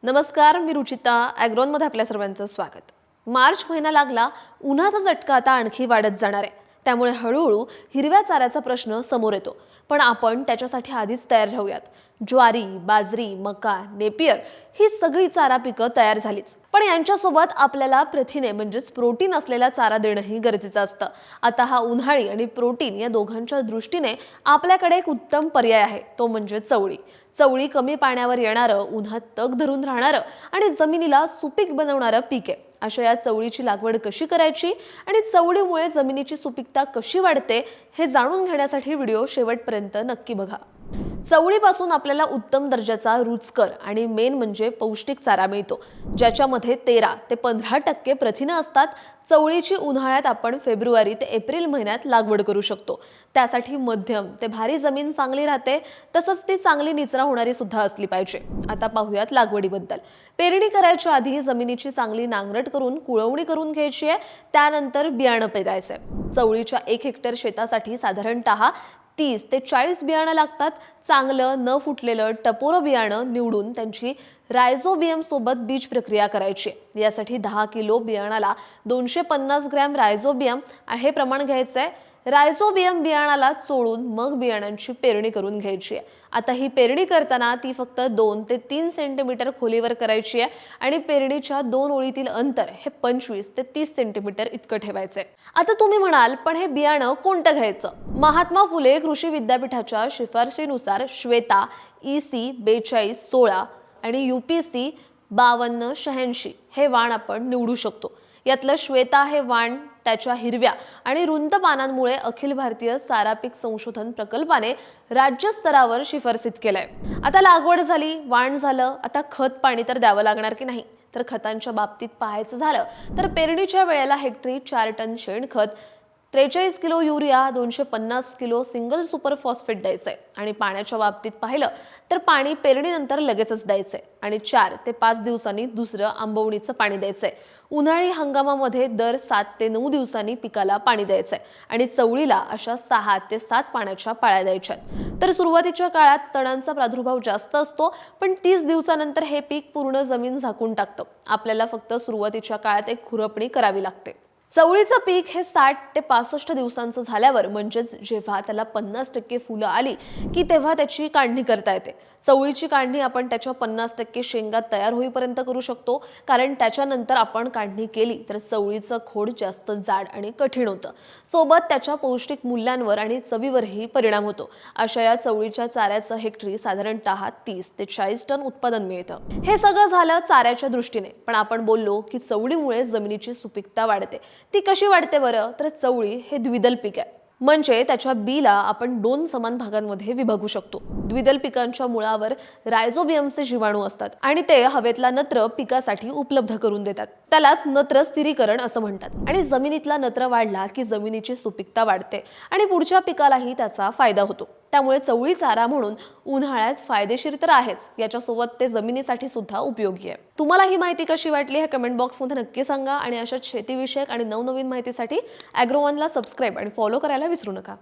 नमस्कार, मी रुचिता. ॲग्रोनमध्ये आपल्या सर्वांचं स्वागत. मार्च महिना लागला, उन्हाचा झटका आता आणखी वाढत जाणार आहे. त्यामुळे हळूहळू हिरव्या चाऱ्याचा प्रश्न समोर येतो. पण आपण त्याच्यासाठी आधीच तयार राहूयात. ज्वारी, बाजरी, मका, नेपियर ही सगळी चारा पिकं तयार झालीच. पण यांच्यासोबत आपल्याला प्रथिने म्हणजेच प्रोटीन असलेला चारा देणंही गरजेचं असतं. आता हा उन्हाळी आणि प्रोटीन या दोघांच्या दृष्टीने आपल्याकडे एक उत्तम पर्याय आहे, तो म्हणजे चवळी. चवळी कमी पाण्यावर येणारं, उन्हात तग धरून राहणारं आणि जमिनीला सुपीक बनवणारं पीक आहे. अशा या चवळीची लागवड कशी करायची आणि चवळीमुळे जमिनीची सुपीकता कशी वाढते हे जाणून घेण्यासाठी व्हिडिओ शेवटपर्यंत नक्की बघा. चवळीपासून आपल्याला उत्तम दर्जाचा रुचकर आणि मेन म्हणजे पौष्टिक चारा मिळतो, ज्याच्यामध्ये 13 ते 15% प्रथिनं असतात. चवळीची उन्हाळ्यात आपण फेब्रुवारी ते एप्रिल महिन्यात लागवड करू शकतो. त्यासाठी मध्यम ते भारी जमीन चांगली राहते, तसंच ती चांगली निचरा होणारी सुद्धा असली पाहिजे. आता पाहूयात लागवडीबद्दल. पेरणी करायच्या आधी जमिनीची चांगली नांगरट करून कुळवणी करून घ्यायची आहे. त्यानंतर बियाणं पेरायचंय. चवळीच्या 1 हेक्टर शेतासाठी साधारणतः 30 ते 40 बियाणं लागतात. चांगलं न फुटलेलं टपोरं बियाणं निवडून त्यांची रायझोबियम सोबत बीज प्रक्रिया करायची. यासाठी 10 किलो बियाणाला 250 ग्रॅम रायझोबियम हे प्रमाण घ्यायचंय. रायझोबियम बियाणाला चोळून मग बियाणांची पेरणी करून घ्यायची आहे. आता ही पेरणी करताना ती फक्त 2 ते 3 सेंटीमीटर खोलीवर करायची आहे आणि पेरणीच्या 2 ओळीतील अंतर हे 25 ते 30 सेंटीमीटर इतकं ठेवायचंय. आता तुम्ही म्हणाल, पण हे बियाणं कोणतं घ्यायचं? महात्मा फुले कृषी विद्यापीठाच्या शिफारशीनुसार श्वेता EC 4216 आणि UPC 5286 हे वाण आपण निवडू शकतो. यातलं श्वेता हे वाण त्याच्या हिरव्या आणि रुंद पानांमुळे अखिल भारतीय चारा पीक संशोधन प्रकल्पाने राज्यस्तरावर शिफारसीत केलंय. आता लागवड झाली, वाण झालं, आता खत पाणी तर द्यावं लागणार की नाही? तर खतांच्या बाबतीत पाहायचं झालं तर पेरणीच्या वेळेला हेक्टरी 4 टन शेणखत, 43 kilo urea, 250 kilo single super phosphate द्यायचंय. आणि पाण्याच्या बाबतीत पाहिलं तर पाणी पेरणीनंतर लगेचच द्यायचंय आणि 4 ते 5 दिवसांनी दुसरं आंबवणीचं पाणी द्यायचंय. उन्हाळी हंगामामध्ये दर 7 ते 9 दिवसांनी पिकाला पाणी द्यायचंय आणि चवळीला अशा 6 ते 7 पाण्याच्या पाळ्या द्यायच्यात. तर सुरुवातीच्या काळात तणांचा प्रादुर्भाव जास्त असतो, पण 30 दिवसानंतर हे पीक पूर्ण जमीन झाकून टाकतं. आपल्याला फक्त सुरुवातीच्या काळात एक खुरपणी करावी लागते. चवळीचं पीक हे 60 ते 65 दिवसांचं झाल्यावर म्हणजेच जेव्हा त्याला 50% फुलं आली की तेव्हा त्याची काढणी करता येते. चवळीची काढणी आपण त्याच्या 50% शेंगा तयार होईपर्यंत करू शकतो, कारण त्याच्यानंतर आपण काढणी केली तर चवळीचं खोड जास्त जाड आणि कठीण होतं. सोबत त्याच्या पौष्टिक मूल्यांवर आणि चवीवरही परिणाम होतो. अशा या चवळीच्या चाऱ्याचं हेक्टरी साधारणतः 30 ते 40 टन उत्पादन मिळतं. हे सगळं झालं चाऱ्याच्या दृष्टीने, पण आपण बोललो की चवळीमुळे जमिनीची सुपीकता वाढते. ती कशी वाढते बरं? तर चवळी हे द्विदल पीक आहे, म्हणजे त्याच्या बीला आपण 2 समान भागांमध्ये विभागू शकतो. द्विदल पिकांच्या मुळावर रायझोबियमचे जीवाणू असतात आणि ते हवेतला नत्र पिकासाठी उपलब्ध करून देतात. त्यालाच नत्र स्थिरीकरण असं म्हणतात. आणि जमिनीतला नत्र वाढला की जमिनीची सुपीकता वाढते आणि पुढच्या पिकालाही त्याचा फायदा होतो. त्यामुळे चवळी चारा म्हणून उन्हाळ्यात फायदेशीर तर आहेच, याच्यासोबत ते जमिनीसाठी सुद्धा उपयोगी आहे. तुम्हाला ही माहिती कशी वाटली हे कमेंट बॉक्समध्ये नक्की सांगा आणि अशाच शेतीविषयक आणि नवनवीन माहितीसाठी ॲग्रोवनला सबस्क्राईब आणि फॉलो करायला विसरू नका.